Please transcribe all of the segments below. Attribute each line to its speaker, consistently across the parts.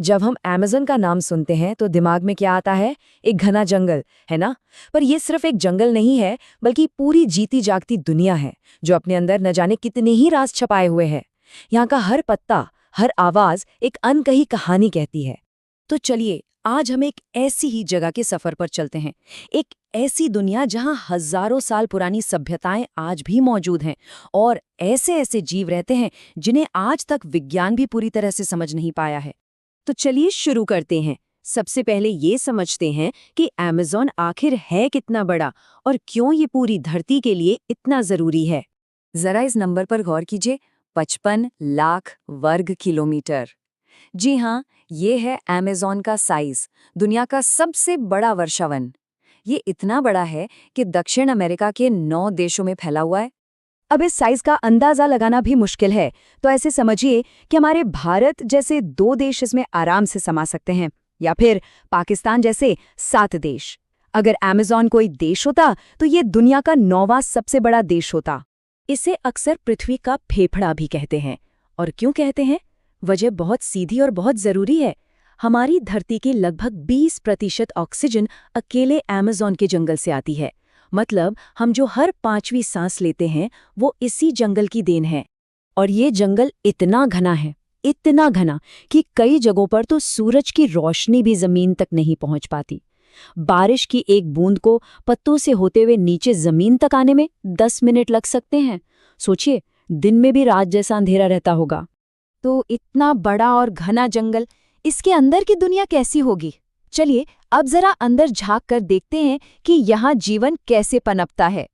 Speaker 1: जब हम अमेज़न का नाम सुनते हैं तो दिमाग में क्या आता है? एक घना जंगल, है ना? पर ये सिर्फ एक जंगल नहीं है, बल्कि पूरी जीती जागती दुनिया है, जो अपने अंदर न जाने कितने ही राज छुपाए हुए है। यहाँ का हर पत्ता, हर आवाज एक अनकही कहानी कहती है। तो चलिए, आज हम एक ऐसी ही जगह के सफर पर चलते हैं। एक ऐसी दुनिया जहाँ हजारों साल पुरानी सभ्यताएं आज भी मौजूद हैं और ऐसे ऐसे जीव रहते हैं जिन्हें आज तक विज्ञान भी पूरी तरह से समझ नहीं पाया है। तो चलिए शुरू करते हैं। सबसे पहले ये समझते हैं कि अमेज़न आखिर है कितना बड़ा और क्यों ये पूरी धरती के लिए इतना जरूरी है। जरा इस नंबर पर गौर कीजिए, 55 लाख वर्ग किलोमीटर। जी हाँ, ये है अमेज़न का साइज, दुनिया का सबसे बड़ा वर्षावन। ये इतना बड़ा है कि दक्षिण अमेरिका के 9 देशों में फैला हुआ है। अब इस साइज का अंदाजा लगाना भी मुश्किल है, तो ऐसे समझिए कि हमारे भारत जैसे 2 देश इसमें आराम से समा सकते हैं, या फिर पाकिस्तान जैसे 7 देश। अगर अमेज़न कोई देश होता तो ये दुनिया का 9वां सबसे बड़ा देश होता। इसे अक्सर पृथ्वी का फेफड़ा भी कहते हैं। और क्यों कहते हैं? वजह बहुत सीधी और बहुत जरूरी है। हमारी धरती की लगभग 20% ऑक्सीजन अकेले अमेज़न के जंगल से आती है। मतलब हम जो हर 5वीं सांस लेते हैं वो इसी जंगल की देन है। और ये जंगल इतना घना है, इतना घना कि कई जगहों पर तो सूरज की रोशनी भी जमीन तक नहीं पहुंच पाती। बारिश की एक बूंद को पत्तों से होते हुए नीचे जमीन तक आने में 10 मिनट लग सकते हैं। सोचिए, दिन में भी रात जैसा अंधेरा रहता होगा। तो इतना बड़ा और घना जंगल, इसके अंदर की दुनिया कैसी होगी? चलिए अब जरा अंदर झांक कर देखते हैं कि यहाँ जीवन कैसे पनपता है।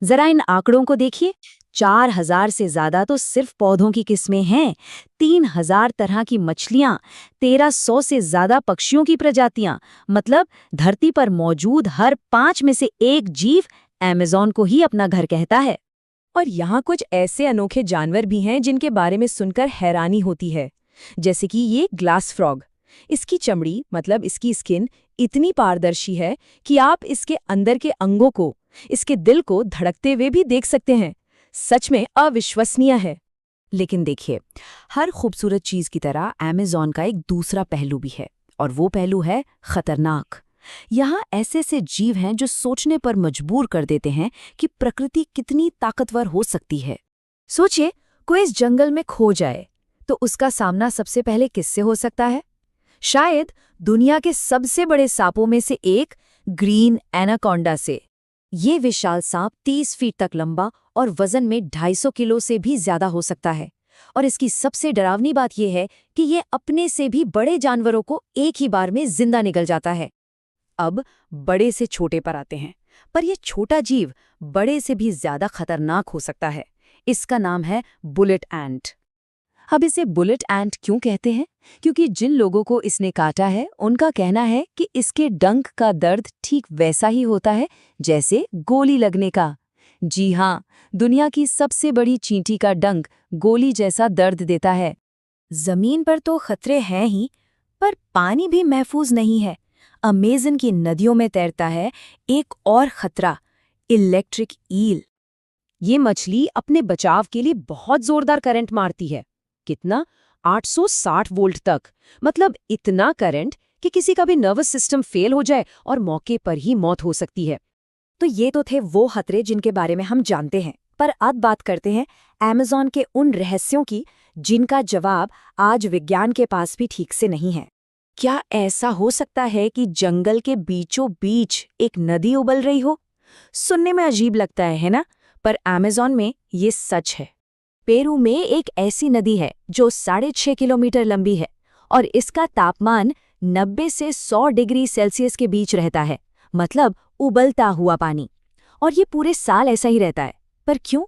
Speaker 1: जरा इन आंकड़ों को देखिए। 4000 से ज्यादा तो सिर्फ पौधों की किस्में हैं, 3000 तरह की मछलियां, 1300 से ज्यादा पक्षियों की प्रजातियां। मतलब धरती पर मौजूद हर 5 में से एक जीव अमेज़न को ही अपना घर कहता है। और यहाँ कुछ ऐसे अनोखे जानवर भी हैं जिनके बारे में सुनकर हैरानी होती है, जैसे कि ये ग्लास फ्रॉग। इसकी चमड़ी, मतलब इसकी स्किन, इतनी पारदर्शी है कि आप इसके अंदर के अंगों को, इसके दिल को धड़कते हुए भी देख सकते हैं। सच में अविश्वसनीय है। लेकिन देखिए, हर खूबसूरत चीज की तरह अमेज़न का एक दूसरा पहलू भी है, और वो पहलू है खतरनाक। यहाँ ऐसे ऐसे जीव हैं जो सोचने पर मजबूर कर देते हैं कि प्रकृति कितनी ताकतवर हो सकती है। सोचिए, कोई इस जंगल में खो जाए तो उसका सामना सबसे पहले किससे हो सकता है? शायद दुनिया के सबसे बड़े सांपों में से एक ग्रीन एनाकोंडा से। ये विशाल सांप 30 फीट तक लंबा और वजन में 250 किलो से भी ज्यादा हो सकता है। और इसकी सबसे डरावनी बात यह है कि ये अपने से भी बड़े जानवरों को एक ही बार में जिंदा निगल जाता है। अब बड़े से छोटे पर आते हैं, पर यह छोटा जीव बड़े से भी ज्यादा खतरनाक हो सकता है। इसका नाम है बुलेट एंट। अब इसे बुलेट एंट क्यों कहते हैं? क्योंकि जिन लोगों को इसने काटा है उनका कहना है कि इसके डंक का दर्द ठीक वैसा ही होता है जैसे गोली लगने का। जी हाँ, दुनिया की सबसे बड़ी चींटी का डंक गोली जैसा दर्द देता है। जमीन पर तो खतरे हैं ही, पर पानी भी महफूज नहीं है। अमेज़न की नदियों में तैरता है एक और खतरा, इलेक्ट्रिक ईल। ये मछली अपने बचाव के लिए बहुत जोरदार करंट मारती है। कितना? 860 वोल्ट तक। मतलब इतना करंट कि किसी का भी नर्वस सिस्टम फेल हो जाए और मौके पर ही मौत हो सकती है। तो ये तो थे वो खतरे जिनके बारे में हम जानते हैं। पर अब बात करते हैं अमेज़न के उन रहस्यों की जिनका जवाब आज विज्ञान के पास भी ठीक से नहीं है। क्या ऐसा हो सकता है कि जंगल के बीचों बीच एक नदी उबल रही हो? सुनने में अजीब लगता है ना? पर अमेज़न में ये सच है। पेरू में एक ऐसी नदी है जो 6.5 किलोमीटर लंबी है और इसका तापमान 90 से 100 डिग्री सेल्सियस के बीच रहता है। मतलब उबलता हुआ पानी। और ये पूरे साल ऐसा ही रहता है। पर क्यों?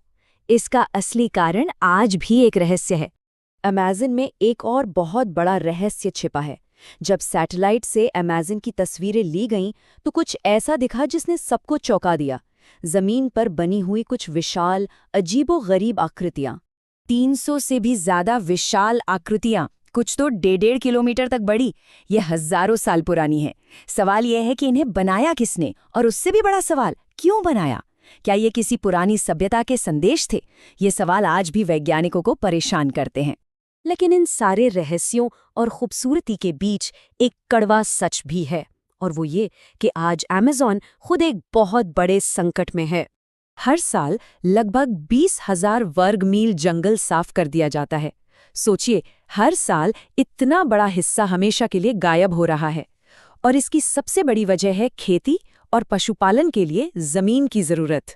Speaker 1: इसका असली कारण आज भी एक रहस्य है। अमेज़न में एक और बहुत बड़ा रहस्य छिपा है। जब सैटेलाइट से अमेज़न की तस्वीरें ली गईं तो कुछ ऐसा दिखा जिसने सबको चौंका दिया। जमीन पर बनी हुई कुछ विशाल, अजीबो-गरीब आकृतियां। 300 से भी ज्यादा विशाल आकृतियां, कुछ तो 1.5 किलोमीटर तक बड़ी। ये हजारों साल पुरानी है। सवाल यह है कि इन्हें बनाया किसने, और उससे भी बड़ा सवाल, क्यों बनाया? क्या ये किसी पुरानी सभ्यता के संदेश थे? ये सवाल आज भी वैज्ञानिकों को परेशान करते हैं।
Speaker 2: लेकिन इन सारे रहस्यों और खूबसूरती के बीच एक कड़वा सच भी है, और वो ये कि आज अमेज़न खुद एक बहुत बड़े संकट में है। हर साल लगभग 20,000 वर्ग मील जंगल साफ कर दिया जाता है। सोचिए, हर साल इतना बड़ा हिस्सा हमेशा के लिए गायब हो रहा है। और इसकी सबसे बड़ी वजह है खेती और पशुपालन के लिए जमीन की जरूरत।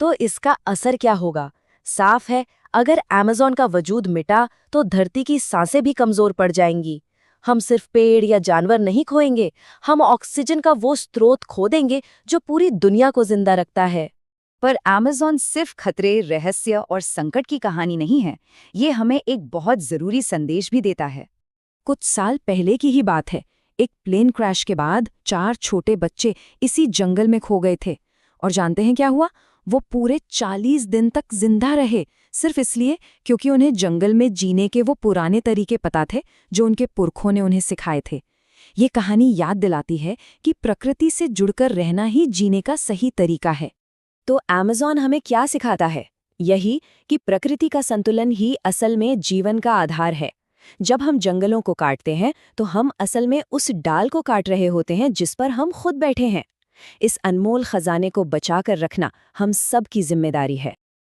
Speaker 1: तो इसका असर क्या होगा? साफ है, अगर अमेज़न का वजूद मिटा तो धरती की सांसें भी कमजोर पड़ जाएंगी। हम सिर्फ पेड़ या जानवर नहीं खोएंगे, हम ऑक्सीजन का वो स्रोत खो देंगे जो पूरी दुनिया को जिंदा रखता है।
Speaker 3: पर अमेज़न सिर्फ खतरे, रहस्य और संकट की कहानी नहीं है, ये हमें एक बहुत जरूरी संदेश भी देता है।
Speaker 1: कुछ साल पहले की ही बात है। एक प्लेन क्रैश के बाद 4 छोटे बच्चे इसी जंगल में खो गए थे। और जानते हैं क्या हुआ? वो पूरे 40 दिन तक जिंदा रहे, सिर्फ इसलिए क्योंकि उन्हें जंगल में जीने के वो पुराने तरीके पता थे जो उनके पुरखों ने उन्हें सिखाए थे। ये कहानी याद दिलाती है कि प्रकृति से जुड़कर रहना ही जीने का सही तरीका है। तो अमेज़न हमें क्या सिखाता है? यही कि प्रकृति का संतुलन ही असल में जीवन का आधार है। जब हम जंगलों को काटते हैं तो हम असल में उस डाल को काट रहे होते हैं जिस पर हम खुद बैठे हैं। इस अनमोल खजाने को बचाकर रखना हम सब की जिम्मेदारी है।